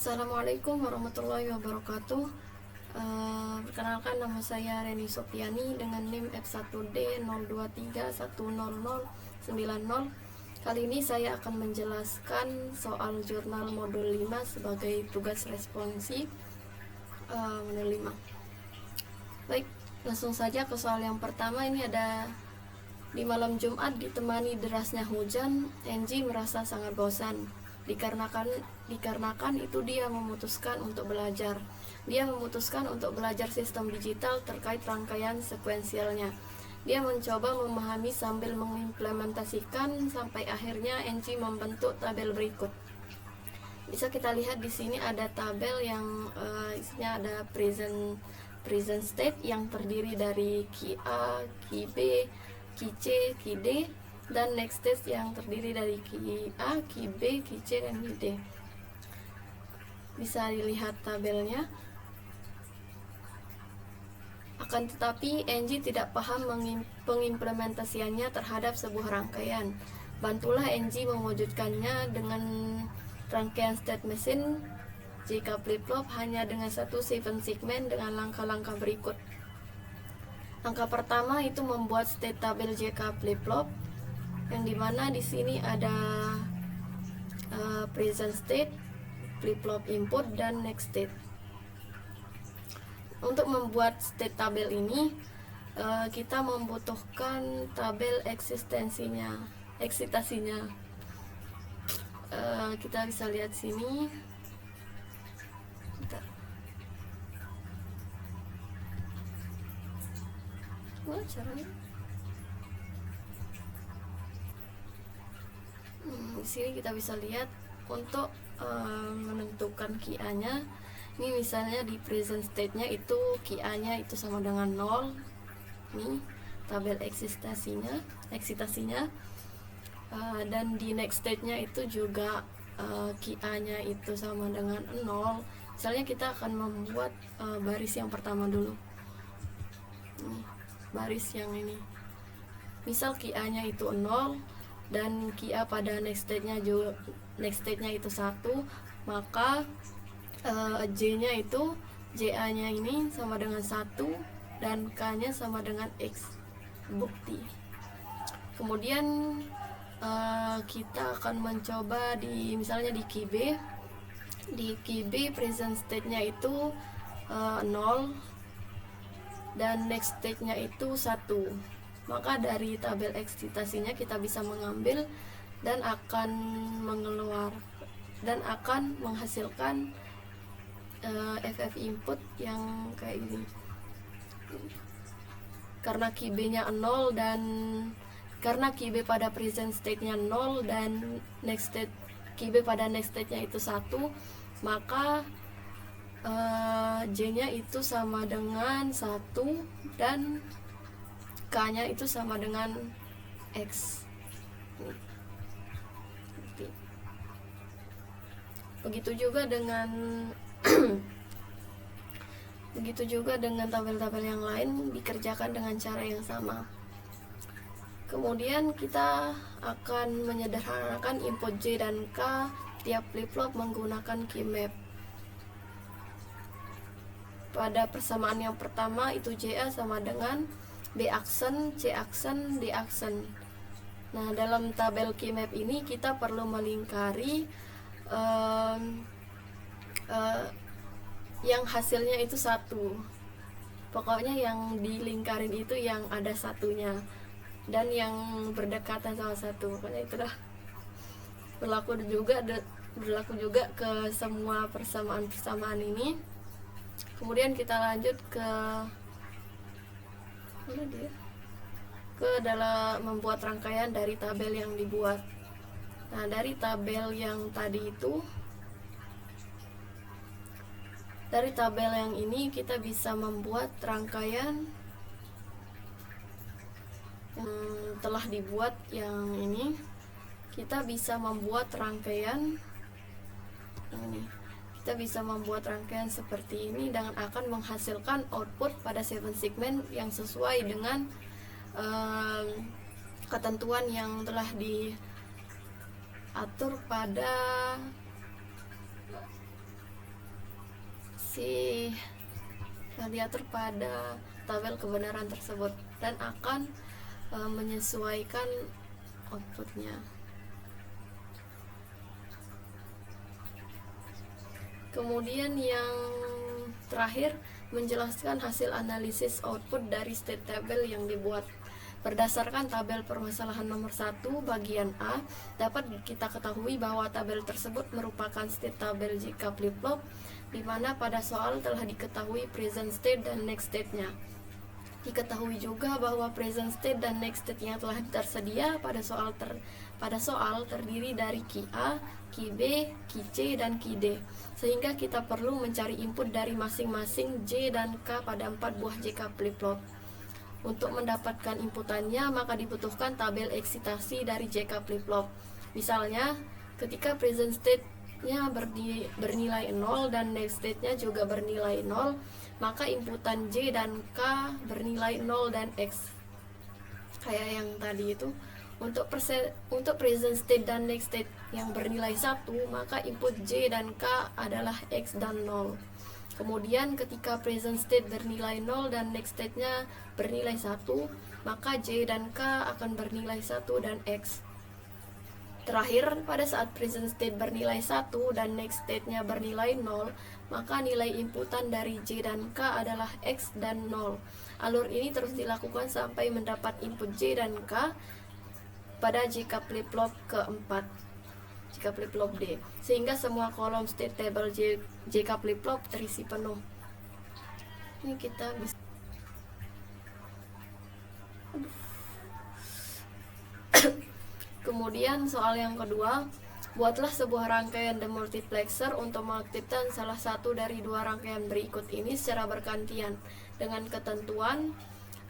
Assalamualaikum warahmatullahi wabarakatuh. Perkenalkan, nama saya Reni Sofiani dengan NIM F1D02310090. Kali ini saya akan menjelaskan soal jurnal modul 5 sebagai tugas responsi modul 5. Baik, langsung saja ke soal yang pertama. Ini ada: di malam Jumat ditemani derasnya hujan, Angie merasa sangat bosan. Dikarenakan itu dia memutuskan untuk belajar. Dia memutuskan untuk belajar sistem digital terkait rangkaian sekuensialnya. Dia mencoba memahami sambil mengimplementasikan sampai akhirnya Angie membentuk tabel berikut. Bisa kita lihat di sini ada tabel yang isinya ada present state yang terdiri dari key A, key B, key C, key D, dan next state yang terdiri dari key A, key B, key C, dan key D. Bisa dilihat tabelnya. Akan tetapi Angie tidak paham pengimplementasiannya terhadap sebuah rangkaian. Bantulah Angie mewujudkannya dengan rangkaian state machine JK flip-flop hanya dengan satu 7 segmen dengan langkah-langkah berikut. Langkah pertama itu membuat state tabel JK flip-flop, yang dimana di sini ada present state, flip-flop input, dan next state. Untuk membuat state tabel ini kita membutuhkan tabel eksitasinya. Kita bisa lihat sini. Bentar. Wah, caranya. Di sini kita bisa lihat untuk menentukan key A-nya. Ini misalnya di present state-nya itu key A-nya itu sama dengan 0. Ini tabel eksitasinya. Dan di next state-nya itu juga key A-nya itu sama dengan 0. Misalnya kita akan membuat baris yang pertama dulu. Ini, baris yang ini. Misal key A-nya itu 0 dan key A pada next state-nya itu 1, maka J-nya itu JA-nya ini sama dengan 1 dan K-nya sama dengan X. Bukti. Kemudian kita akan mencoba misalnya di key B. Di key B present state-nya itu 0 dan next state-nya itu 1. Maka dari tabel eksitasinya kita bisa mengambil dan akan menghasilkan FF input yang kayak gini. Karena key B-nya 0 dan karena key B pada present state-nya 0 dan key B pada next state-nya itu 1, maka J-nya itu sama dengan 1 dan K-nya itu sama dengan X. Begitu juga dengan tabel-tabel yang lain dikerjakan dengan cara yang sama. Kemudian kita akan menyederhanakan input J dan K tiap flip-flop menggunakan key map. Pada persamaan yang pertama itu JA sama dengan B aksen, C aksen, D aksen. Nah, dalam tabel key map ini kita perlu melingkari yang hasilnya itu 1. Pokoknya yang dilingkarin itu yang ada satunya dan yang berdekatan sama 1. Pokoknya itulah berlaku juga ke semua persamaan ini. Kemudian kita lanjut dalam membuat rangkaian dari tabel yang dibuat. Nah, dari tabel yang ini kita bisa membuat rangkaian yang telah dibuat. Yang ini kita bisa membuat rangkaian seperti ini dan akan menghasilkan output pada 7 segmen yang sesuai dengan ketentuan yang telah diatur pada masih diatur pada tabel kebenaran tersebut dan akan menyesuaikan outputnya. Kemudian yang terakhir, menjelaskan hasil analisis output dari state table yang dibuat. Berdasarkan tabel permasalahan nomor 1 bagian A, dapat kita ketahui bahwa tabel tersebut merupakan state tabel jika flip-flop, di mana pada soal telah diketahui present state dan next state-nya. Diketahui juga bahwa present state dan next state yang telah tersedia pada soal terdiri dari key A, key B, key C, dan key D. Sehingga kita perlu mencari input dari masing-masing J dan K pada 4 buah JK flip-flop. Untuk mendapatkan inputannya, maka dibutuhkan tabel eksitasi dari JK flip-flop. Misalnya, ketika present state-nya bernilai 0 dan next state-nya juga bernilai 0, maka inputan J dan K bernilai 0 dan X. Kayak yang tadi itu. Untuk present state dan next state yang bernilai 1, maka input J dan K adalah X dan 0. Kemudian ketika present state bernilai 0 dan next state-nya bernilai 1, maka J dan K akan bernilai 1 dan X. Terakhir, pada saat present state bernilai 1 dan next state-nya bernilai 0, maka nilai inputan dari J dan K adalah X dan 0. Alur ini terus dilakukan sampai mendapat input J dan K pada JK flip-flop keempat, JK flip-flop D, sehingga semua kolom state table JK flip-flop terisi penuh. Ini kita bisa Kemudian soal yang kedua, buatlah sebuah rangkaian demultiplexer untuk mengaktifkan salah satu dari dua rangkaian berikut ini secara bergantian. Dengan ketentuan,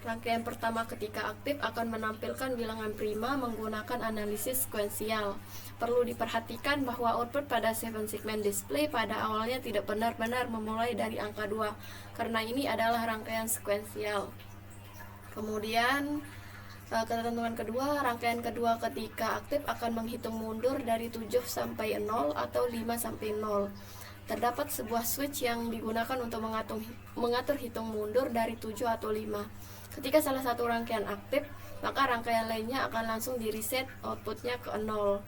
rangkaian pertama ketika aktif akan menampilkan bilangan prima menggunakan analisis sekuensial. Perlu diperhatikan bahwa output pada 7 segment display pada awalnya tidak benar-benar memulai dari angka 2, karena ini adalah rangkaian sekuensial. Kemudian ketentuan kedua, rangkaian kedua ketika aktif akan menghitung mundur dari 7 sampai 0 atau 5 sampai 0. Terdapat sebuah switch yang digunakan untuk mengatur hitung mundur dari 7 atau 5. Ketika salah satu rangkaian aktif, maka rangkaian lainnya akan langsung di reset outputnya ke 0.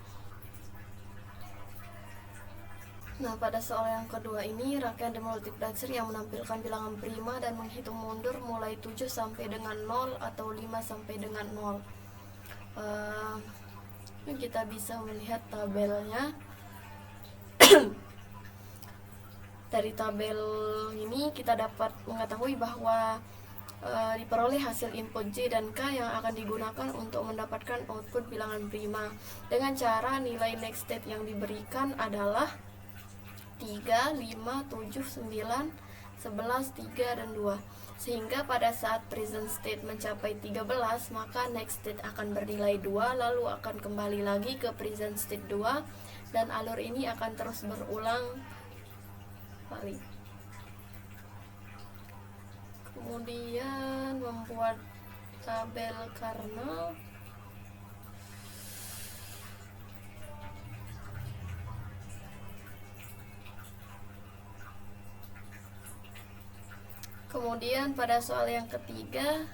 Nah, pada soal yang kedua ini, rangkaian demultiplexer yang menampilkan bilangan prima dan menghitung mundur mulai 7 sampai dengan 0 atau 5 sampai dengan 0. Kita bisa melihat tabelnya. Dari tabel ini kita dapat mengetahui bahwa diperoleh hasil input J dan K yang akan digunakan untuk mendapatkan output bilangan prima dengan cara nilai next state yang diberikan adalah 3, 5, 7, 9, 11, 3, dan 2. Sehingga pada saat present state mencapai 13, maka next state akan bernilai 2, lalu akan kembali lagi ke present state 2, dan alur ini akan terus berulang kali. Kemudian membuat tabel kernel. Kemudian pada soal yang ketiga,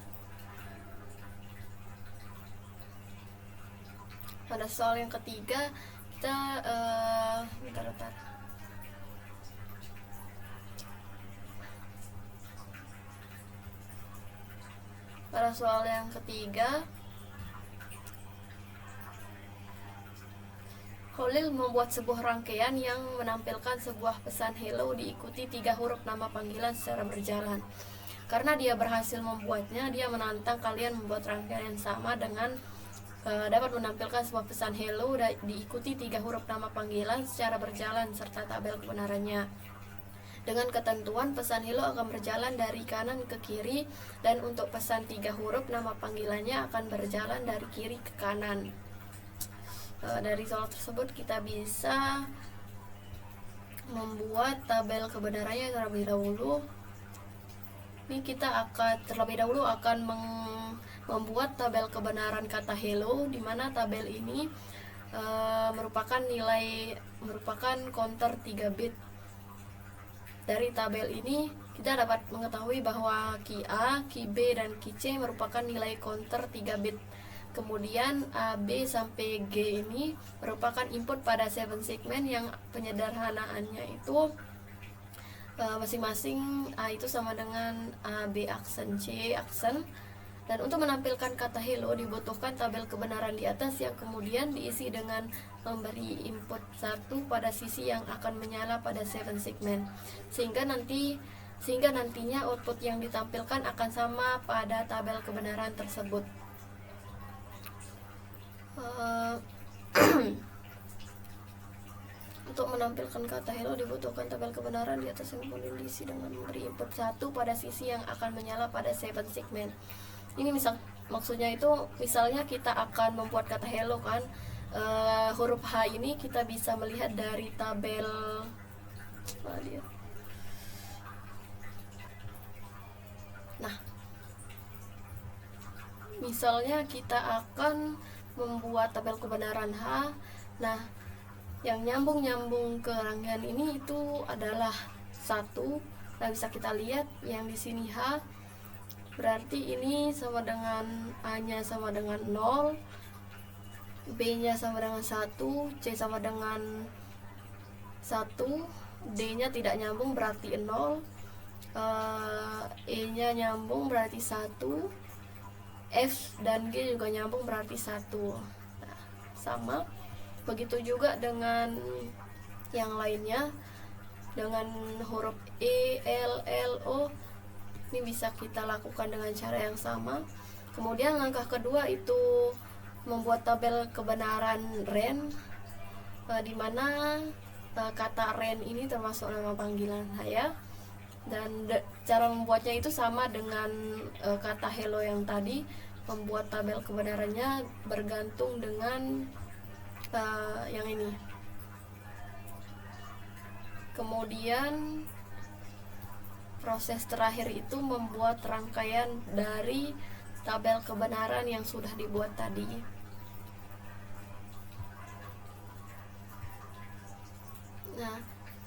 kita bentar. Pada soal yang ketiga, Holil membuat sebuah rangkaian yang menampilkan sebuah pesan hello diikuti 3 huruf nama panggilan secara berjalan. Karena dia berhasil membuatnya, dia menantang kalian membuat rangkaian yang sama dengan dapat menampilkan sebuah pesan hello diikuti 3 huruf nama panggilan secara berjalan serta tabel kebenarannya. Dengan ketentuan, pesan hello akan berjalan dari kanan ke kiri, dan untuk pesan 3 huruf nama panggilannya akan berjalan dari kiri ke kanan. Dari soal tersebut kita bisa membuat tabel kebenarannya terlebih dahulu. Ini kita akan terlebih dahulu membuat tabel kebenaran kata hello, di mana tabel ini merupakan counter 3 bit. Dari tabel ini kita dapat mengetahui bahwa key A, key B, dan key C merupakan nilai counter 3 bit. Kemudian A, B, sampai G ini merupakan input pada 7 segmen yang penyederhanaannya itu masing-masing A itu sama dengan A, B aksen, C aksen. Dan untuk menampilkan kata hello dibutuhkan tabel kebenaran di atas yang kemudian diisi dengan memberi input 1 pada sisi yang akan menyala pada 7 segmen, sehingga nantinya output yang ditampilkan akan sama pada tabel kebenaran tersebut. Untuk menampilkan kata hello dibutuhkan tabel kebenaran di atas yang kemudian diisi dengan memberi input 1 pada sisi yang akan menyala pada 7 segmen. Ini maksudnya itu misalnya kita akan membuat kata hello kan, huruf H ini kita bisa melihat dari tabel nah, misalnya kita akan membuat tabel kebenaran H. Nah, yang nyambung ke rangkaian ini itu adalah 1. Nah, bisa kita lihat yang di sini H, berarti ini sama dengan A-nya sama dengan 0, B-nya sama dengan 1, C sama dengan 1, D-nya tidak nyambung berarti 0, E-nya nyambung berarti 1, F dan G juga nyambung berarti 1. Nah, sama. Begitu juga dengan yang lainnya, dengan huruf E, L, L, O. Ini bisa kita lakukan dengan cara yang sama. Kemudian langkah kedua itu membuat tabel kebenaran RAND, di mana kata RAND ini termasuk nama panggilan saya. Dan cara membuatnya itu sama dengan kata hello yang tadi. Membuat tabel kebenarannya bergantung dengan yang ini. Kemudian proses terakhir itu membuat rangkaian dari tabel kebenaran yang sudah dibuat tadi. Nah,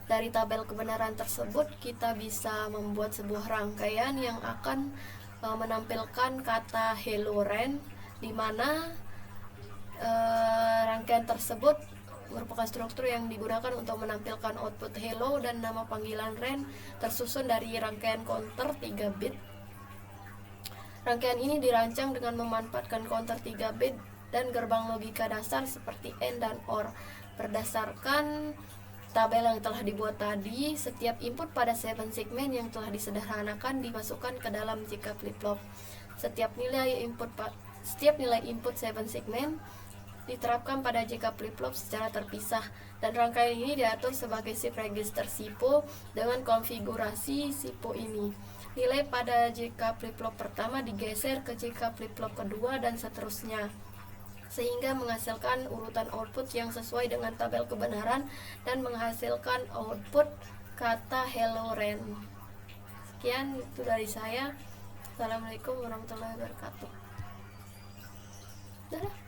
dari tabel kebenaran tersebut kita bisa membuat sebuah rangkaian yang akan menampilkan kata hello RAND, di mana rangkaian tersebut merupakan struktur yang digunakan untuk menampilkan output hello dan nama panggilan RAND tersusun dari rangkaian counter 3 bit. Rangkaian ini dirancang dengan memanfaatkan counter 3 bit dan gerbang logika dasar seperti AND dan OR. Berdasarkan tabel yang telah dibuat tadi, setiap input pada 7 segmen yang telah disederhanakan dimasukkan ke dalam JK flip-flop. Setiap nilai input 7 segmen diterapkan pada JK flip-flop secara terpisah, dan rangkaian ini diatur sebagai shift register SIPO dengan konfigurasi SIPO ini. Nilai pada JK flip-flop pertama digeser ke JK flip-flop kedua dan seterusnya, sehingga menghasilkan urutan output yang sesuai dengan tabel kebenaran dan menghasilkan output kata hello RAND. Sekian itu dari saya. Assalamualaikum warahmatullahi wabarakatuh. Dadah.